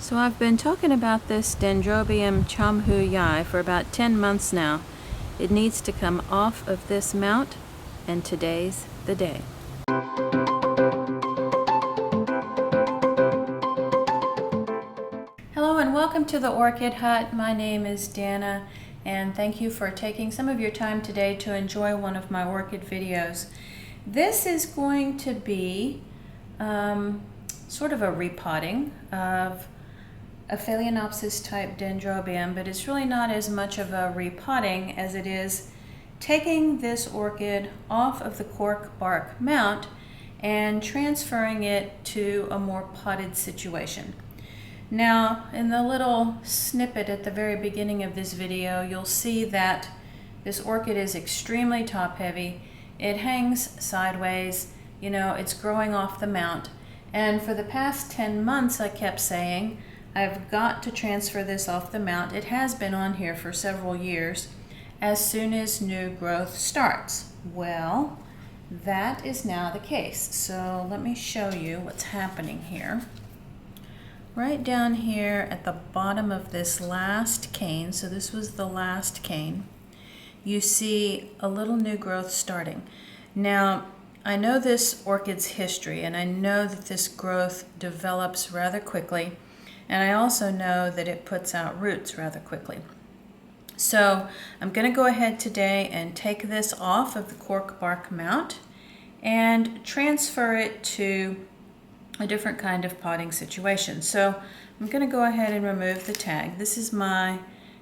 So I've been talking about this Dendrobium chamhuyi for about 10 months now. It needs to come off of this mount, and today's the day. Hello and welcome to the Orchid Hut. My name is Dana, and thank you for taking some of your time today to enjoy one of my orchid videos. This is going to be sort of a repotting of a Phalaenopsis type Dendrobium, but it's really not as much of a repotting as it is taking this orchid off of the cork bark mount and transferring it to a more potted situation. Now, in the little snippet at the very beginning of this video, you'll see that this orchid is extremely top heavy. It hangs sideways, you know, it's growing off the mount. And for the past 10 months, I kept saying, I've got to transfer this off the mount. It has been on here for several years as soon as new growth starts. Well, that is now the case. So let me show you what's happening here. Right down here at the bottom of this last cane, so this was the last cane, you see a little new growth starting. Now, I know this orchid's history, and I know that this growth develops rather quickly, and I also know that it puts out roots rather quickly. So I'm going to go ahead today and take this off of the cork bark mount and transfer it to a different kind of potting situation. So I'm going to go ahead and remove the tag. This is my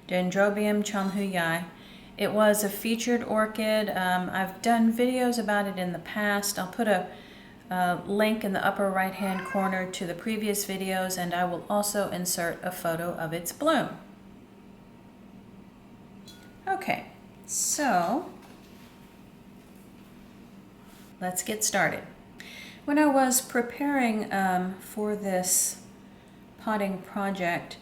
Dendrobium chamhuyi. It was a featured orchid. I've done videos about it in the past. I'll put a link in the upper right hand corner to the previous videos, and I will also insert a photo of its bloom. Okay, so let's get started. When I was preparing for this potting project,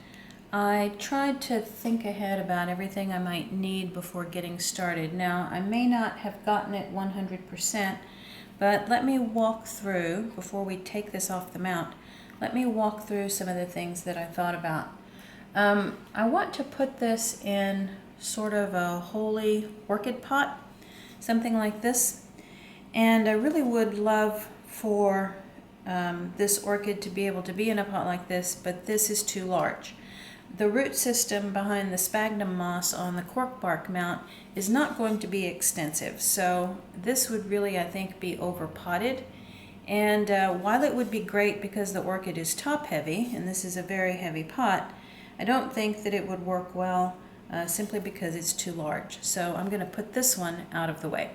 I tried to think ahead about everything I might need before getting started. Now, I may not have gotten it 100%, but let me walk through, before we take this off the mount, let me walk through some of the things that I thought about. I want to put this in sort of a holy orchid pot, something like this. And I really would love for this orchid to be able to be in a pot like this, but this is too large. The root system behind the sphagnum moss on the cork bark mount is not going to be extensive, so this would really, I think, be over potted. And while it would be great because the orchid is top heavy, and this is a very heavy pot, I don't think that it would work well simply because it's too large. So I'm going to put this one out of the way.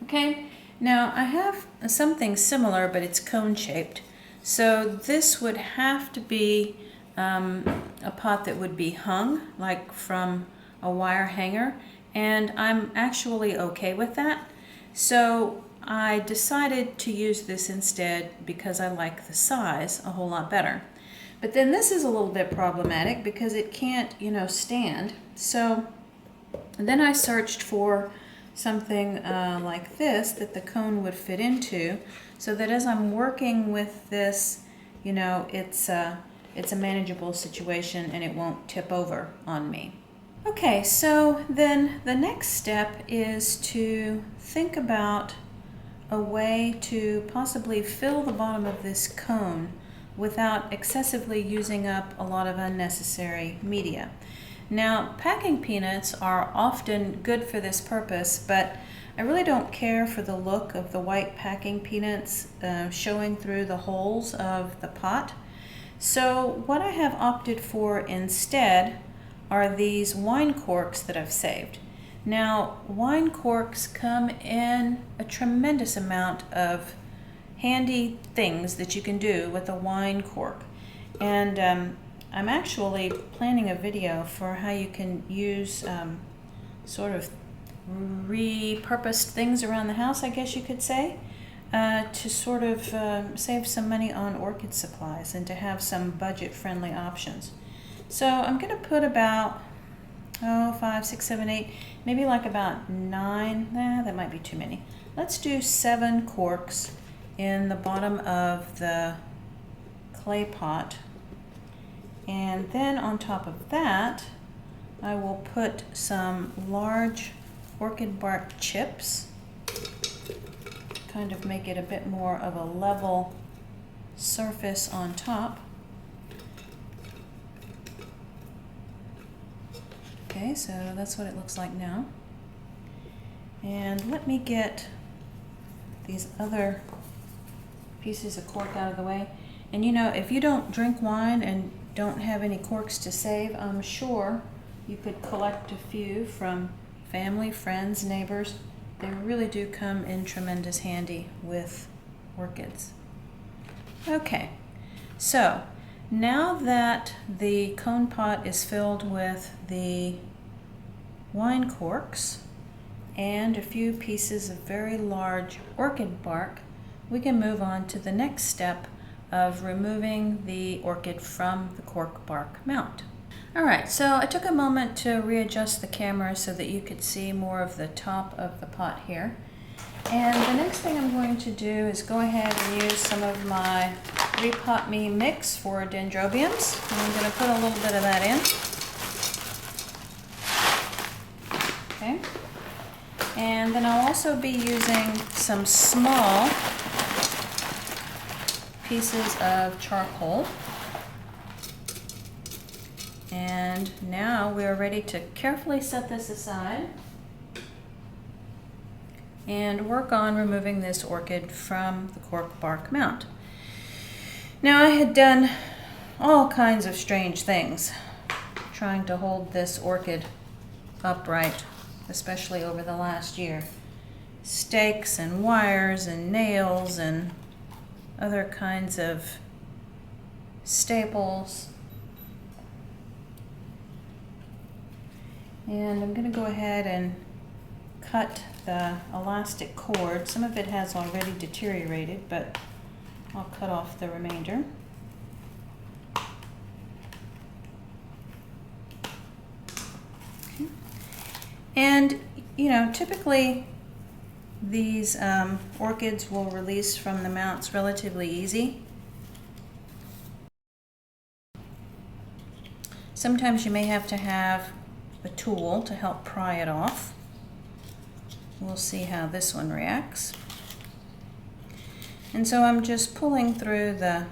Okay, now I have something similar, but it's cone-shaped. So this would have to be a pot that would be hung, like from a wire hanger, and I'm actually okay with that. So I decided to use this instead because I like the size a whole lot better. But then this is a little bit problematic because it can't, you know, stand. So then I searched for something like this that the cone would fit into, so that as I'm working with this, you know, it's a manageable situation and it won't tip over on me. Okay, so then the next step is to think about a way to possibly fill the bottom of this cone without excessively using up a lot of unnecessary media. Now, packing peanuts are often good for this purpose, but I really don't care for the look of the white packing peanuts showing through the holes of the pot. So what I have opted for instead are these wine corks that I've saved. Now, wine corks come in a tremendous amount of handy things that you can do with a wine cork. And I'm actually planning a video for how you can use sort of repurposed things around the house, I guess you could say, to sort of save some money on orchid supplies and to have some budget-friendly options. So I'm going to put about 5, 6, 7, 8, maybe like about 9. That might be too many. Let's do 7 corks in the bottom of the clay pot. And then on top of that, I will put some large orchid bark chips, kind of make it a bit more of a level surface on top. Okay, so that's what it looks like now. And let me get these other pieces of cork out of the way. And you know, if you don't drink wine and don't have any corks to save, I'm sure you could collect a few from family, friends, neighbors. They really do come in tremendous handy with orchids. Okay, so now that the cone pot is filled with the wine corks and a few pieces of very large orchid bark, we can move on to the next step of removing the orchid from the cork bark mount. All right, so I took a moment to readjust the camera so that you could see more of the top of the pot here. And the next thing I'm going to do is go ahead and use some of my Repot Me mix for dendrobiums. And I'm going to put a little bit of that in. Okay. And then I'll also be using some small pieces of charcoal. And now we're ready to carefully set this aside and work on removing this orchid from the cork bark mount. Now I had done all kinds of strange things trying to hold this orchid upright, especially over the last year. Stakes and wires and nails and other kinds of staples. And I'm going to go ahead and cut the elastic cord. Some of it has already deteriorated, but I'll cut off the remainder. Okay. And you know, typically these orchids will release from the mounts relatively easy. Sometimes you may have to have a tool to help pry it off. We'll see how this one reacts. And so I'm just pulling through the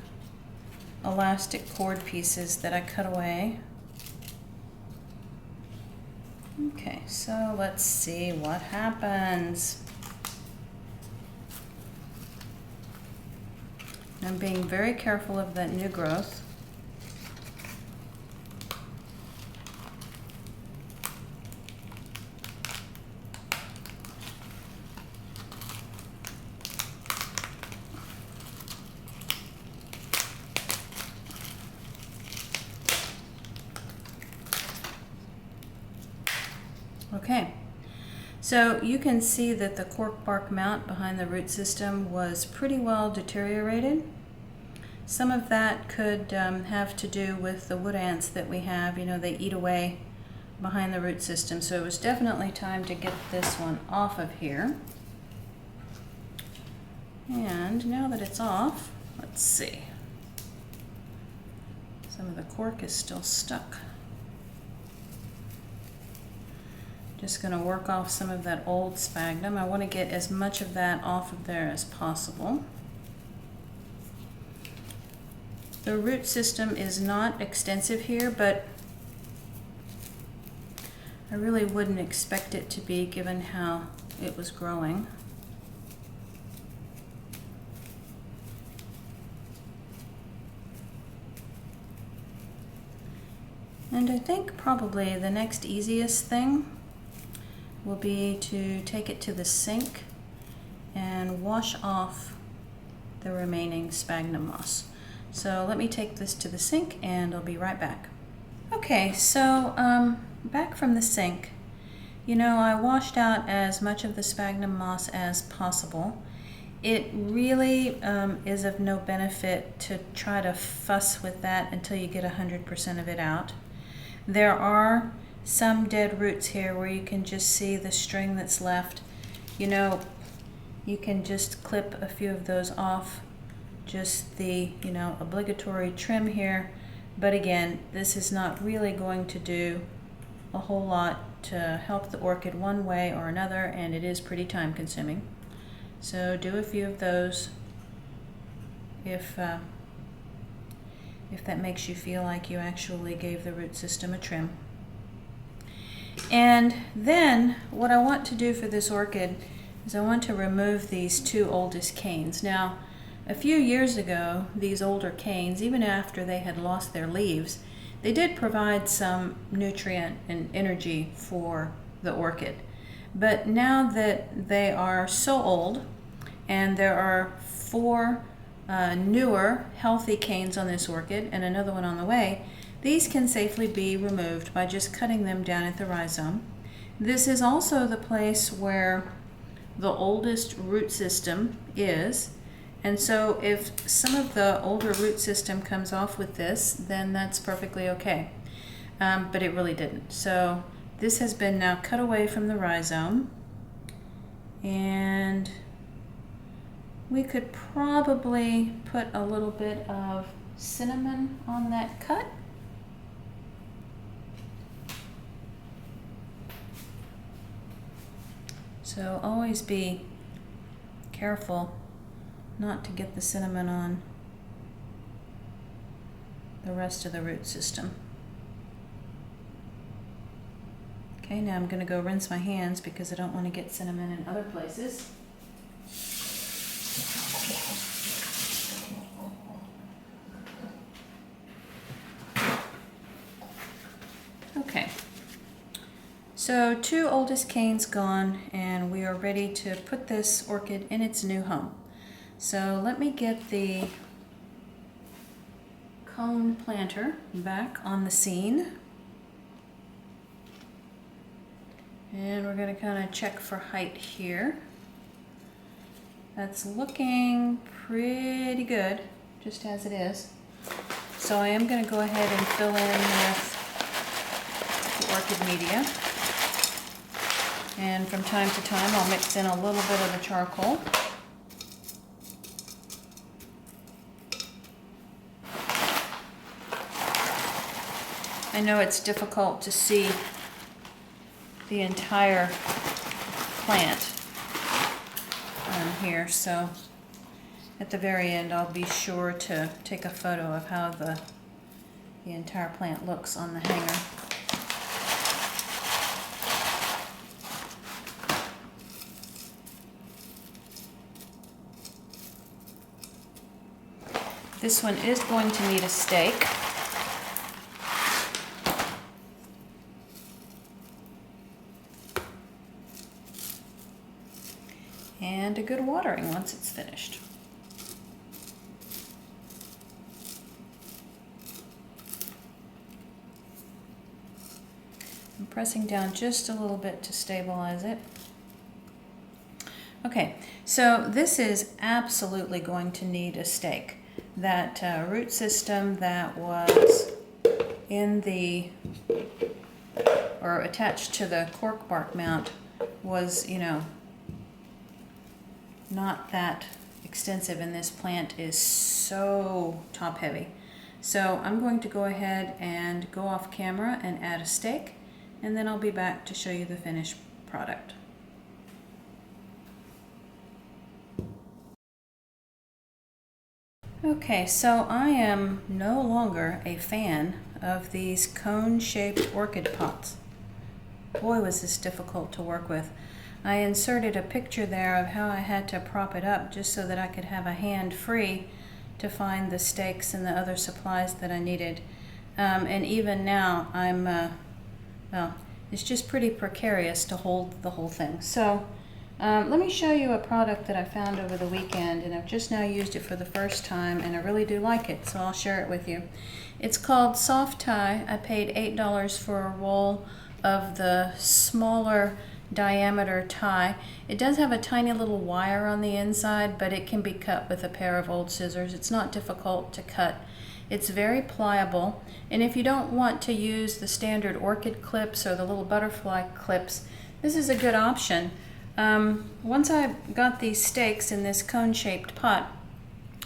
elastic cord pieces that I cut away. Okay, so let's see what happens. I'm being very careful of that new growth. Okay, so you can see that the cork bark mount behind the root system was pretty well deteriorated. Some of that could have to do with the wood ants that we have. You know, they eat away behind the root system, so it was definitely time to get this one off of here. And now that it's off, let's see. Some of the cork is still stuck. Just going to work off some of that old sphagnum. I want to get as much of that off of there as possible. The root system is not extensive here, but I really wouldn't expect it to be given how it was growing. And I think probably the next easiest thing will be to take it to the sink and wash off the remaining sphagnum moss. So let me take this to the sink and I'll be right back. Okay, so back from the sink. You know, I washed out as much of the sphagnum moss as possible. It really is of no benefit to try to fuss with that until you get 100% of it out. There are some dead roots here where you can just see the string that's left. You know, you can just clip a few of those off, just the, obligatory trim here. But again, this is not really going to do a whole lot to help the orchid one way or another, and it is pretty time consuming. So do a few of those if that makes you feel like you actually gave the root system a trim. And then what I want to do for this orchid is I want to remove these two oldest canes. Now, a few years ago, these older canes, even after they had lost their leaves, they did provide some nutrient and energy for the orchid. But now that they are so old, and there are 4 newer healthy canes on this orchid and another one on the way, these can safely be removed by just cutting them down at the rhizome. This is also the place where the oldest root system is, and so if some of the older root system comes off with this, then that's perfectly okay. But it really didn't. So this has been now cut away from the rhizome, and we could probably put a little bit of cinnamon on that cut. So always be careful not to get the cinnamon on the rest of the root system. Okay, now I'm going to go rinse my hands because I don't want to get cinnamon in other places. Okay, so 2 oldest canes gone, and we are ready to put this orchid in its new home. So let me get the cone planter back on the scene. And we're going to kind of check for height here. That's looking pretty good, just as it is. So I am going to go ahead and fill in with the orchid media. And from time to time I'll mix in a little bit of the charcoal. I know it's difficult to see the entire plant on here, so at the very end I'll be sure to take a photo of how the entire plant looks on the hanger. This one is going to need a stake. And a good watering once it's finished. I'm pressing down just a little bit to stabilize it. Okay, so this is absolutely going to need a stake. That root system that was in the, or attached to the cork bark mount was, not that extensive, and this plant is so top heavy. So I'm going to go ahead and go off camera and add a stake, and then I'll be back to show you the finished product. Okay, so I am no longer a fan of these cone-shaped orchid pots. Boy, was this difficult to work with. I inserted a picture there of how I had to prop it up just so that I could have a hand free to find the stakes and the other supplies that I needed. And even now, well, it's just pretty precarious to hold the whole thing. So let me show you a product that I found over the weekend, and I've just now used it for the first time, and I really do like it, so I'll share it with you. It's called Soft Tie. I paid $8 for a roll of the smaller diameter tie. It does have a tiny little wire on the inside, but it can be cut with a pair of old scissors. It's not difficult to cut. It's very pliable, and if you don't want to use the standard orchid clips or the little butterfly clips, this is a good option. Once I've got these stakes in this cone-shaped pot,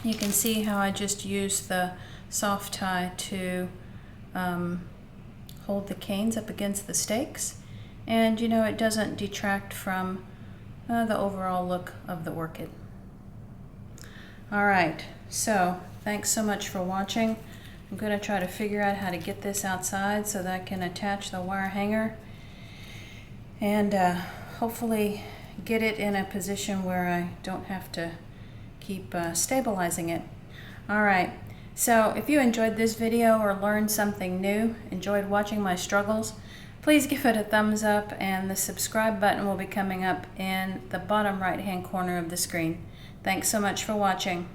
you can see how I just used the soft tie to hold the canes up against the stakes. And you know, it doesn't detract from the overall look of the orchid. All right, so thanks so much for watching. I'm going to try to figure out how to get this outside so that I can attach the wire hanger and hopefully get it in a position where I don't have to keep stabilizing it. All right, so if you enjoyed this video or learned something new, enjoyed watching my struggles, please give it a thumbs up, and the subscribe button will be coming up in the bottom right hand corner of the screen. Thanks so much for watching.